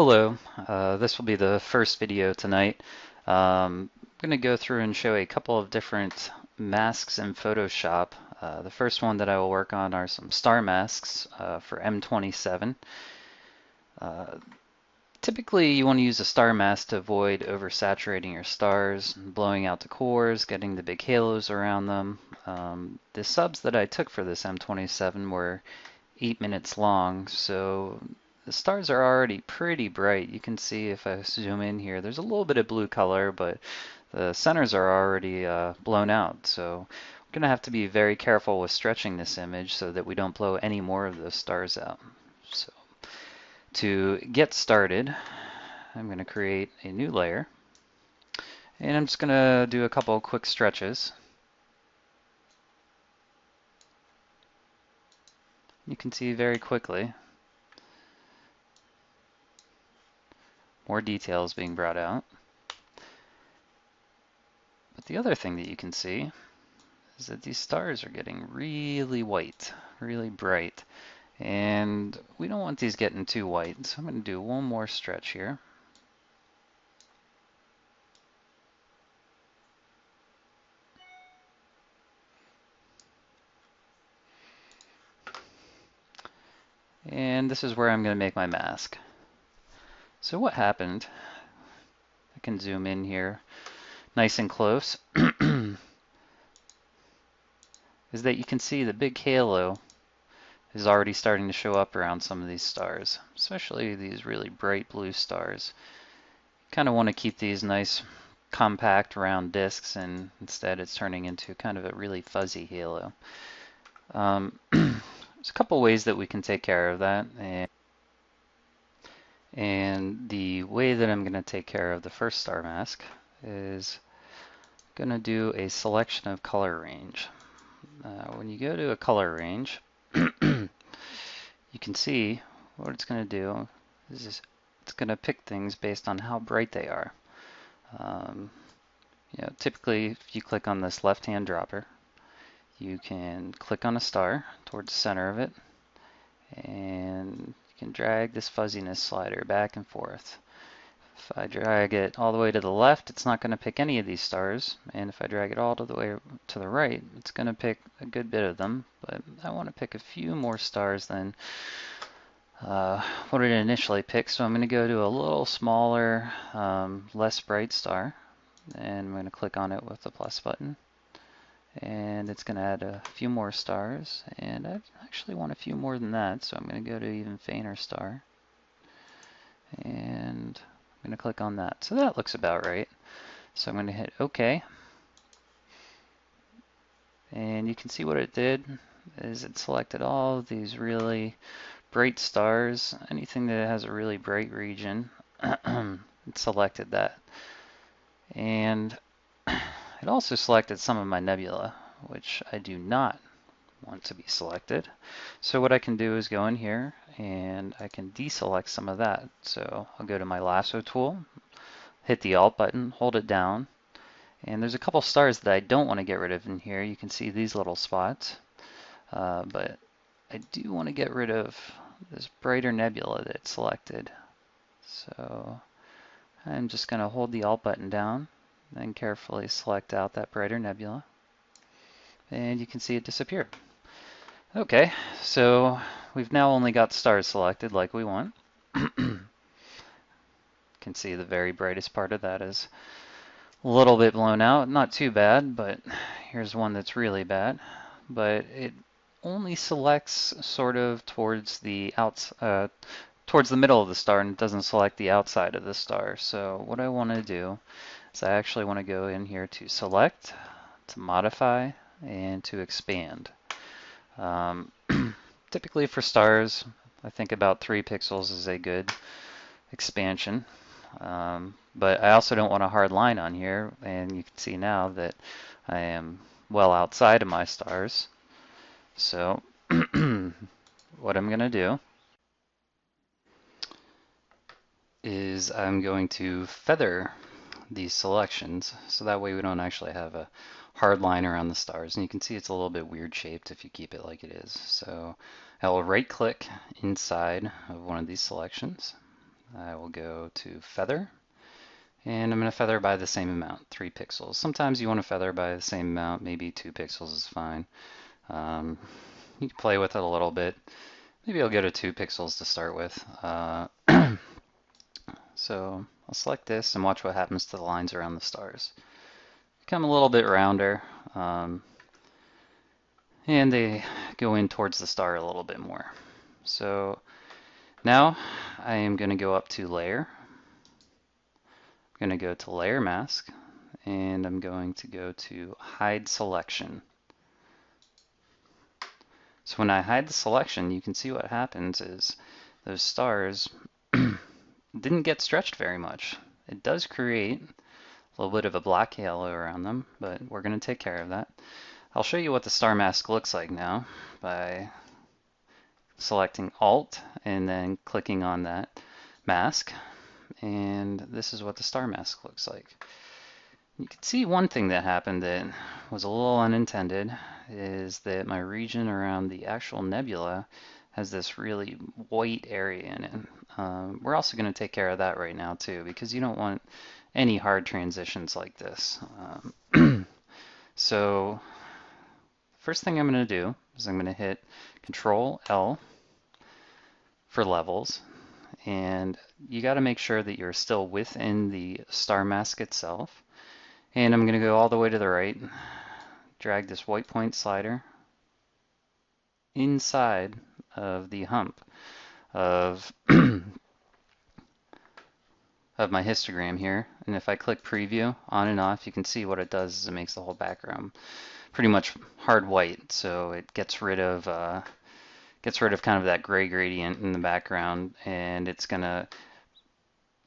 Hello, this will be the first video tonight. I'm going to go through and show a couple of different masks in Photoshop. The first one that I will work on are some star masks for M27. Uh, Typically you want to use a star mask to avoid oversaturating your stars, blowing out the cores, getting the big halos around them. The subs that I took for this M27 were 8 minutes long, so the stars are already pretty bright. You can see if I zoom in here, there's a little bit of blue color, but the centers are already blown out. So we're going to have to be very careful with stretching this image so that we don't blow any more of those stars out. So to get started, I'm going to create a new layer, and I'm just going to do a couple of quick stretches. You can see very quickly more details being brought out. But the other thing that you can see is that these stars are getting really white, really bright. And we don't want these getting too white, so I'm going to do one more stretch here. And this is where I'm going to make my mask. So what happened, I can zoom in here nice and close, is that you can see the big halo is already starting to show up around some of these stars, especially these really bright blue stars. You kind of want to keep these nice compact round disks, and instead it's turning into kind of a really fuzzy halo. There's a couple ways that we can take care of that, and the way that I'm going to take care of the first star mask is going to do a selection of color range. When you go to a color range, you can see what it's going to do is it's going to pick things based on how bright they are. Typically, if you click on this left-hand dropper, you can click on a star towards the center of it, and you can drag this fuzziness slider back and forth. If I drag it all the way to the left, it's not going to pick any of these stars, and if I drag it all the way to the right, it's going to pick a good bit of them, but I want to pick a few more stars than what it initially picked, so I'm going to go to a little smaller, less bright star, and I'm going to click on it with the plus button. And it's going to add a few more stars, and I actually want a few more than that, so I'm going to go to even fainter star, and I'm going to click on that. So that looks about right. So I'm going to hit OK, and you can see what it did is it selected all of these really bright stars. Anything that has a really bright region, it selected that. And it also selected some of my nebula, which I do not want to be selected. So what I can do is go in here and I can deselect some of that. So I'll go to my Lasso Tool, hit the Alt button, hold it down, and there's a couple stars that I don't want to get rid of in here. You can see these little spots, but I do want to get rid of this brighter nebula that it's selected. So I'm just going to hold the Alt button down and carefully select out that brighter nebula, and you can see it disappear. Okay, so we've now only got stars selected like we want. You can see the very brightest part of that is a little bit blown out. Not too bad, but here's one that's really bad. But it only selects sort of towards the towards the middle of the star, and it doesn't select the outside of the star. So what I want to do is I actually want to go in here to select, to modify, and to expand. Typically for stars, I think about 3 pixels is a good expansion. But I also don't want a hard line on here, and you can see now that I am well outside of my stars. So what I'm going to do is I'm going to feather these selections, so that way we don't actually have a hard line around the stars. And you can see it's a little bit weird shaped if you keep it like it is. So I will right click inside of one of these selections, I will go to feather, and I'm going to feather by the same amount, 3 pixels. Sometimes you want to feather by the same amount, maybe 2 pixels is fine. You can play with it a little bit. Maybe I'll go to 2 pixels to start with. So I'll select this and watch what happens to the lines around the stars. Become a little bit rounder, and they go in towards the star a little bit more. So now I am going to go up to layer. I'm going to go to layer mask, and I'm going to go to hide selection. So when I hide the selection, you can see what happens is those stars didn't get stretched very much. It does create a little bit of a black halo around them, but we're going to take care of that. I'll show you what the star mask looks like now by selecting Alt and then clicking on that mask. And this is what the star mask looks like. You can see one thing that happened that was a little unintended is that my region around the actual nebula has this really white area in it. We're also going to take care of that right now too, because you don't want any hard transitions like this. So first thing I'm going to do is I'm going to hit Control L for levels, and you got to make sure that you're still within the star mask itself. And I'm going to go all the way to the right, drag this white point slider inside of the hump of of my histogram here. And if I click preview on and off, you can see what it does is it makes the whole background pretty much hard white. So it gets rid of kind of that gray gradient in the background, and it's going to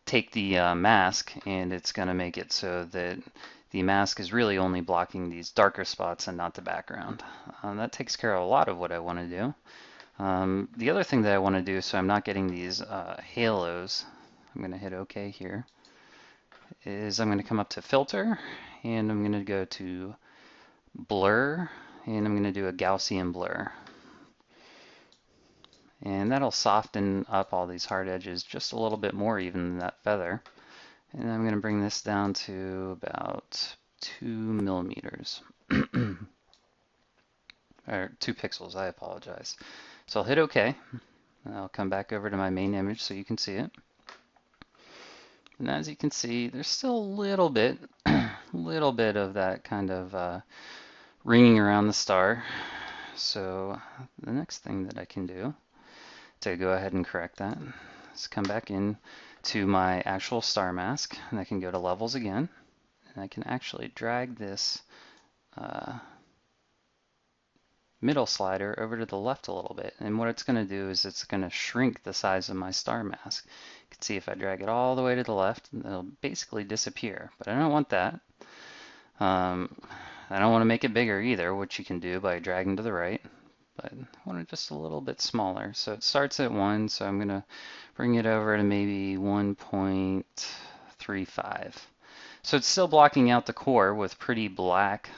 take the mask and it's going to make it so that the mask is really only blocking these darker spots and not the background. That takes care of a lot of what I want to do. The other thing that I want to do so I'm not getting these halos, I'm going to hit OK here, is I'm going to come up to Filter, and I'm going to go to Blur, and I'm going to do a Gaussian blur. And that'll soften up all these hard edges just a little bit more even than that feather. And I'm going to bring this down to about 2 millimeters. Or 2 pixels, I apologize. So I'll hit OK. I'll come back over to my main image so you can see it. And as you can see, there's still a little bit of that kind of ringing around the star. So the next thing that I can do to go ahead and correct that is come back in to my actual star mask, and I can go to levels again, and I can actually drag this middle slider over to the left a little bit. And what it's going to do is it's going to shrink the size of my star mask. You can see if I drag it all the way to the left, it'll basically disappear, but I don't want that. I don't want to make it bigger either, which you can do by dragging to the right, but I want it just a little bit smaller. So it starts at 1, so I'm going to bring it over to maybe 1.35. So it's still blocking out the core with pretty black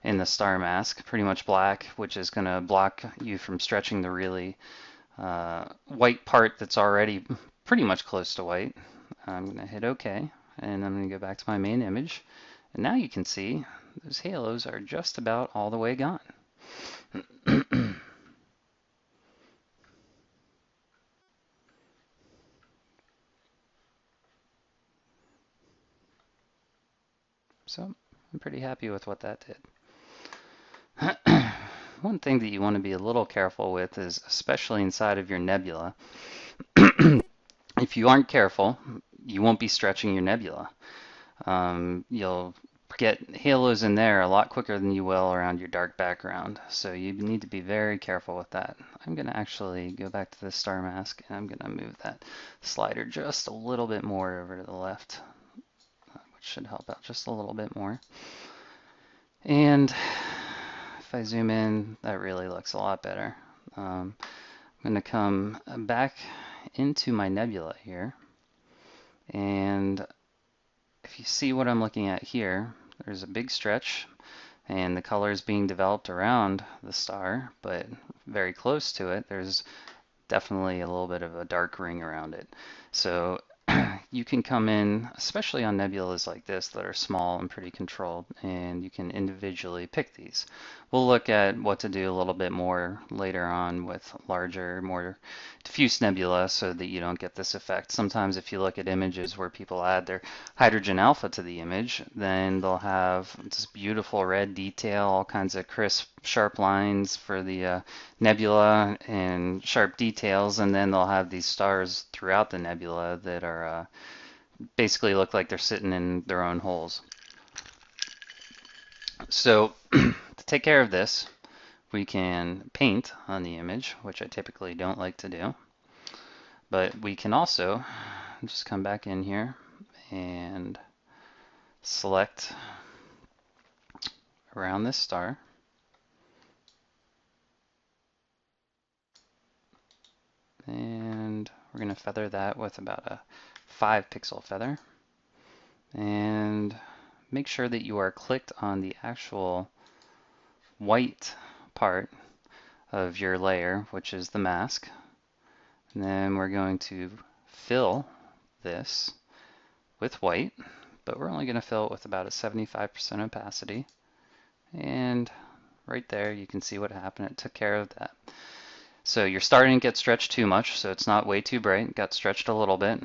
in the star mask, pretty much black, which is going to block you from stretching the really white part that's already pretty much close to white. I'm going to hit OK, and I'm going to go back to my main image. And now you can see those halos are just about all the way gone. So I'm pretty happy with what that did. One thing that you want to be a little careful with is, especially inside of your nebula, if you aren't careful, you won't be stretching your nebula. You'll get halos in there a lot quicker than you will around your dark background. So you need to be very careful with that. I'm going to actually go back to the star mask, and I'm going to move that slider just a little bit more over to the left, which should help out just a little bit more. And if I zoom in, that really looks a lot better. I'm going to come back into my nebula here, and if you see what I'm looking at here, there's a big stretch, and the color is being developed around the star, but very close to it, there's definitely a little bit of a dark ring around it. So you can come in, especially on nebulas like this that are small and pretty controlled, and you can individually pick these. We'll look at what to do a little bit more later on with larger, more diffuse nebula so that you don't get this effect. Sometimes if you look at images where people add their hydrogen alpha to the image, then they'll have this beautiful red detail, all kinds of crisp, sharp lines for the nebula and sharp details, and then they'll have these stars throughout the nebula that are basically look like they're sitting in their own holes. So to take care of this, we can paint on the image, which I typically don't like to do, but we can also just come back in here and select around this star. And we're going to feather that with about a 5 pixel feather. And make sure that you are clicked on the actual white part of your layer, which is the mask. And then we're going to fill this with white, but we're only going to fill it with about a 75% opacity. And right there, you can see what happened. It took care of that. So you're starting to get stretched too much, so it's not way too bright. It got stretched a little bit.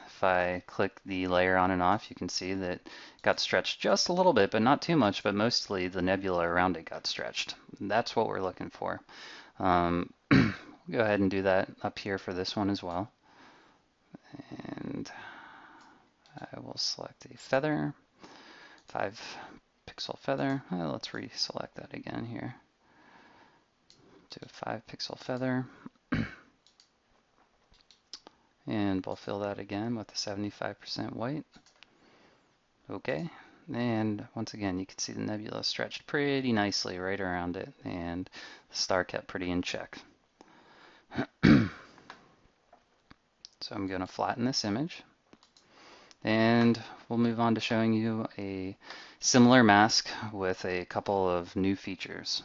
If I click the layer on and off, you can see that it got stretched just a little bit, but not too much, but mostly the nebula around it got stretched. That's what we're looking for. Go ahead and do that up here for this one as well. And I will select a feather, 5 pixel feather. Let's reselect that again here. Do a 5 pixel feather. And we'll fill that again with a 75% white. Okay. And once again, you can see the nebula stretched pretty nicely right around it, and the star kept pretty in check. So I'm going to flatten this image, and we'll move on to showing you a similar mask with a couple of new features.